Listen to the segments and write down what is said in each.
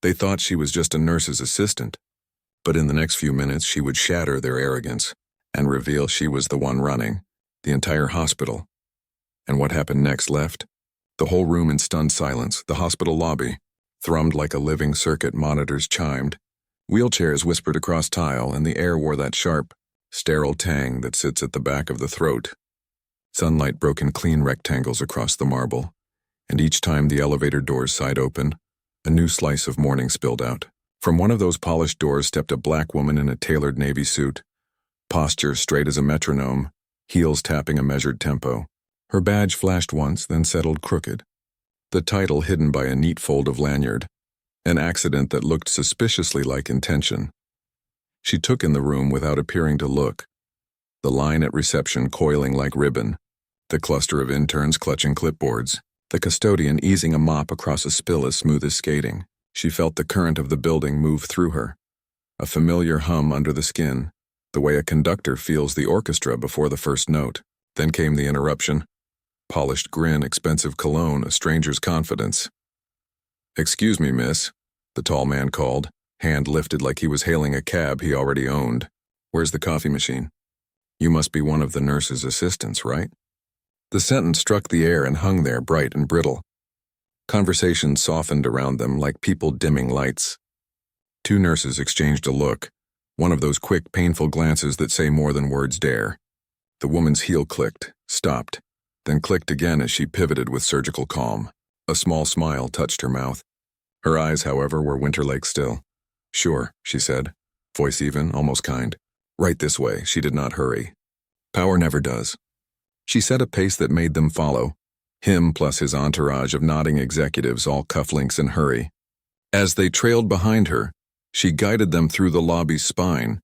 They thought she was just a nurse's assistant, but in the next few minutes she would shatter their arrogance and reveal she was the one running the entire hospital. And what happened next left the whole room in stunned silence. The hospital lobby thrummed like a living circuit. Monitors chimed. Wheelchairs whispered across tile, and the air wore that sharp, sterile tang that sits at the back of the throat. Sunlight broke in clean rectangles across the marble, and each time the elevator doors sighed open, a new slice of morning spilled out. From one of those polished doors stepped a black woman in a tailored navy suit, posture straight as a metronome, heels tapping a measured tempo. Her badge flashed once, then settled crooked. The title hidden by a neat fold of lanyard, an accident that looked suspiciously like intention. She took in the room without appearing to look, the line at reception coiling like ribbon, the cluster of interns clutching clipboards, the custodian easing a mop across a spill as smooth as skating. She felt the current of the building move through her, a familiar hum under the skin, the way a conductor feels the orchestra before the first note. Then came the interruption. Polished grin, expensive cologne, a stranger's confidence. "Excuse me, miss," the tall man called, hand lifted like he was hailing a cab he already owned. "Where's the coffee machine? You must be one of the nurse's assistants, right?" The sentence struck the air and hung there bright and brittle. Conversation softened around them like people dimming lights. Two nurses exchanged a look, one of those quick, painful glances that say more than words dare. The woman's heel clicked, stopped, then clicked again as she pivoted with surgical calm. A small smile touched her mouth. Her eyes, however, were winter-like still. "Sure," she said, voice even, almost kind. "Right this way." She did not hurry. Power never does. She set a pace that made them follow, him plus his entourage of nodding executives, all cufflinks and hurry. As they trailed behind her, she guided them through the lobby's spine,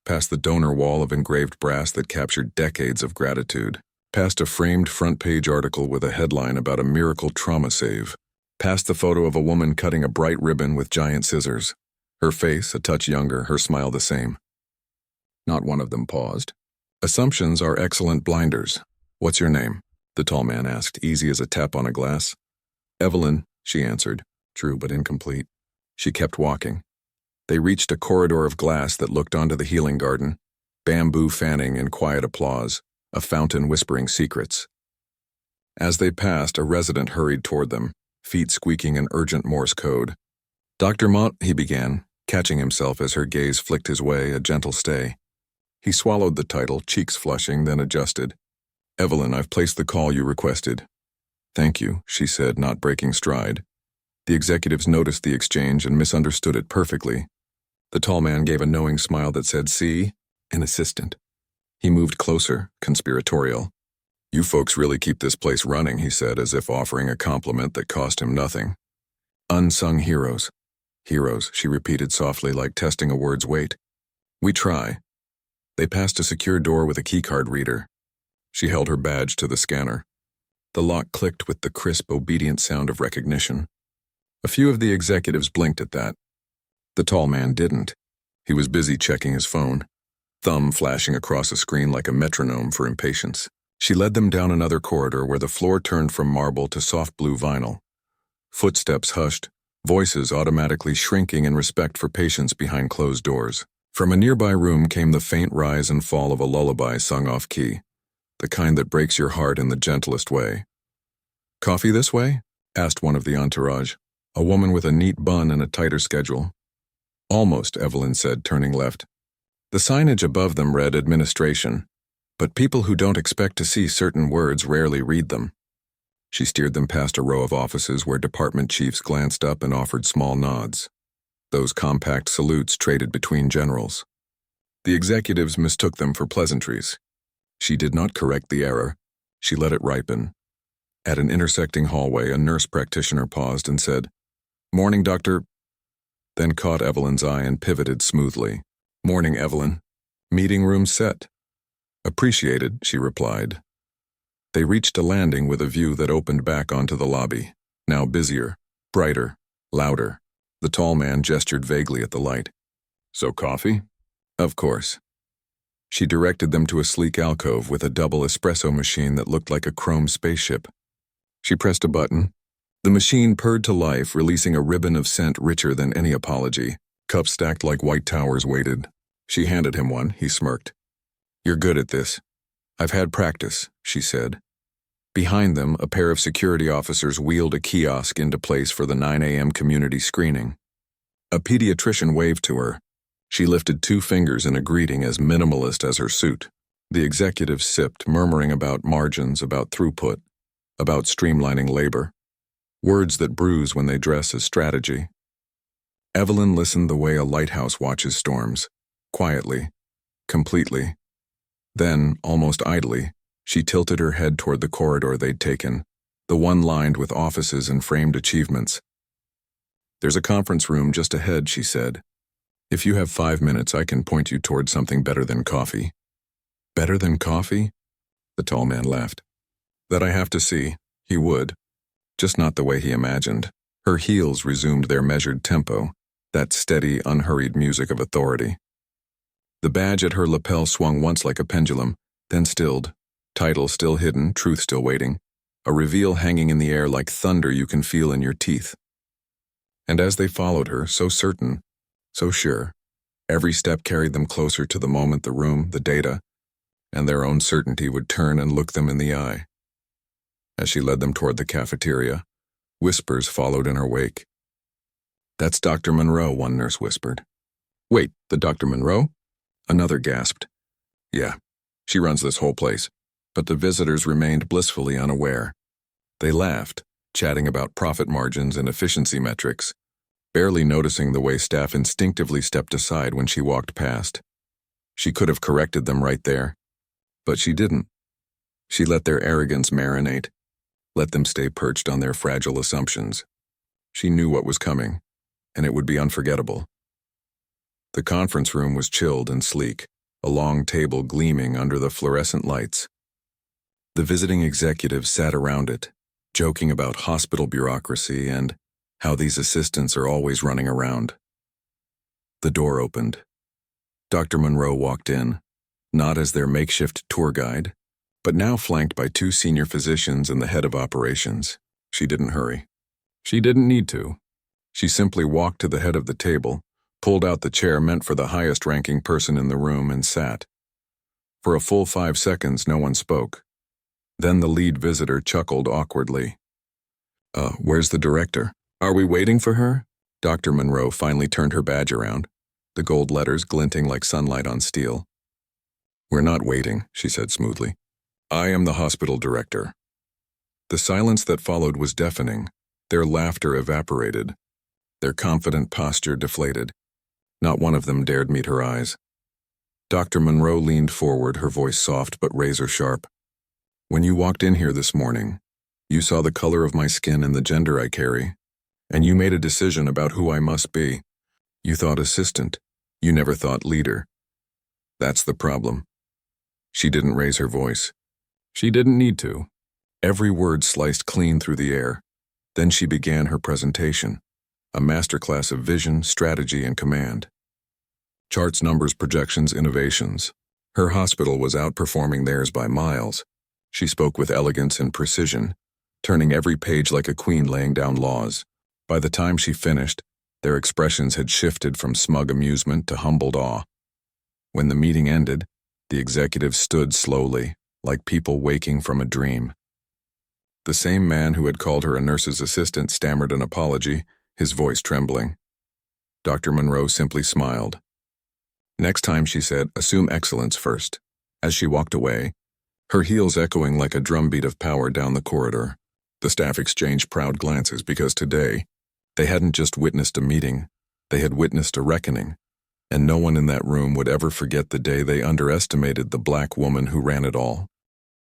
past the donor wall of engraved brass that captured decades of gratitude, past a framed front-page article with a headline about a miracle trauma save, past the photo of a woman cutting a bright ribbon with giant scissors, her face a touch younger, her smile the same. Not one of them paused. Assumptions are excellent blinders. "What's your name?" the tall man asked, easy as a tap on a glass. "Evelyn," she answered, true but incomplete. She kept walking. They reached a corridor of glass that looked onto the healing garden, bamboo fanning in quiet applause, a fountain whispering secrets. As they passed, a resident hurried toward them, feet squeaking an urgent Morse code. "Dr. Mott," he began, catching himself as her gaze flicked his way, a gentle stay. He swallowed the title, cheeks flushing, then adjusted. "Evelyn, I've placed the call you requested." "Thank you," she said, not breaking stride. The executives noticed the exchange and misunderstood it perfectly. The tall man gave a knowing smile that said, "See? An assistant." He moved closer, conspiratorial. "You folks really keep this place running," he said, as if offering a compliment that cost him nothing. "Unsung heroes." "Heroes," she repeated softly, like testing a word's weight. "We try." They passed a secure door with a keycard reader. She held her badge to the scanner. The lock clicked with the crisp, obedient sound of recognition. A few of the executives blinked at that. The tall man didn't. He was busy checking his phone, thumb flashing across a screen like a metronome for impatience. She led them down another corridor where the floor turned from marble to soft blue vinyl. Footsteps hushed, voices automatically shrinking in respect for patients behind closed doors. From a nearby room came the faint rise and fall of a lullaby sung off-key, the kind that breaks your heart in the gentlest way. "Coffee this way?" asked one of the entourage, a woman with a neat bun and a tighter schedule. "Almost," Evelyn said, turning left. The signage above them read administration, but people who don't expect to see certain words rarely read them. She steered them past a row of offices where department chiefs glanced up and offered small nods. Those compact salutes traded between generals. The executives mistook them for pleasantries. She did not correct the error. She let it ripen. At an intersecting hallway, a nurse practitioner paused and said, "Morning, Doctor," then caught Evelyn's eye and pivoted smoothly. "Morning, Evelyn. Meeting room set." "Appreciated," she replied. They reached a landing with a view that opened back onto the lobby, now busier, brighter, louder. The tall man gestured vaguely at the light. "So coffee?" "Of course." She directed them to a sleek alcove with a double espresso machine that looked like a chrome spaceship. She pressed a button. The machine purred to life, releasing a ribbon of scent richer than any apology. Cups stacked like white towers waited. She handed him one. He smirked. "You're good at this." "I've had practice," she said. Behind them, a pair of security officers wheeled a kiosk into place for the 9 a.m. community screening. A pediatrician waved to her. She lifted 2 fingers in a greeting as minimalist as her suit. The executive sipped, murmuring about margins, about throughput, about streamlining labor. Words that bruise when they dress as strategy. Evelyn listened the way a lighthouse watches storms, quietly, completely. Then, almost idly, she tilted her head toward the corridor they'd taken, the one lined with offices and framed achievements. "There's a conference room just ahead," she said. "If you have 5 minutes, I can point you toward something better than coffee." "Better than coffee?" The tall man laughed. "That I have to see." He would. Just not the way he imagined. Her heels resumed their measured tempo, that steady, unhurried music of authority. The badge at her lapel swung once like a pendulum, then stilled. Title still hidden, truth still waiting. A reveal hanging in the air like thunder you can feel in your teeth. And as they followed her, so certain, so sure, every step carried them closer to the moment the room, the data, and their own certainty would turn and look them in the eye. As she led them toward the cafeteria, whispers followed in her wake. "That's Dr. Monroe," one nurse whispered. "Wait, the Dr. Monroe?" Another gasped. "Yeah, she runs this whole place." But the visitors remained blissfully unaware. They laughed, chatting about profit margins and efficiency metrics, barely noticing the way staff instinctively stepped aside when she walked past. She could have corrected them right there, but she didn't. She let their arrogance marinate, let them stay perched on their fragile assumptions. She knew what was coming, and it would be unforgettable. The conference room was chilled and sleek, a long table gleaming under the fluorescent lights. The visiting executives sat around it, joking about hospital bureaucracy and how these assistants are always running around. The door opened. Dr. Monroe walked in, not as their makeshift tour guide, but now flanked by 2 senior physicians and the head of operations. She didn't hurry. She didn't need to. She simply walked to the head of the table, pulled out the chair meant for the highest-ranking person in the room, and sat. For a full 5 seconds, no one spoke. Then the lead visitor chuckled awkwardly. Where's the director? Are we waiting for her?" Dr. Monroe finally turned her badge around, the gold letters glinting like sunlight on steel. "We're not waiting," she said smoothly. "I am the hospital director." The silence that followed was deafening. Their laughter evaporated. Their confident posture deflated. Not one of them dared meet her eyes. Dr. Monroe leaned forward, her voice soft but razor-sharp. "When you walked in here this morning, you saw the color of my skin and the gender I carry, and you made a decision about who I must be. You thought assistant. You never thought leader. That's the problem." She didn't raise her voice. She didn't need to. Every word sliced clean through the air. Then she began her presentation, a masterclass of vision, strategy, and command. Charts, numbers, projections, innovations. Her hospital was outperforming theirs by miles. She spoke with elegance and precision, turning every page like a queen laying down laws. By the time she finished, their expressions had shifted from smug amusement to humbled awe. When the meeting ended, the executives stood slowly, like people waking from a dream. The same man who had called her a nurse's assistant stammered an apology, his voice trembling. Dr. Monroe simply smiled. "Next time," she said, "assume excellence first." As she walked away, her heels echoing like a drumbeat of power down the corridor, the staff exchanged proud glances because today, they hadn't just witnessed a meeting, they had witnessed a reckoning, and no one in that room would ever forget the day they underestimated the black woman who ran it all.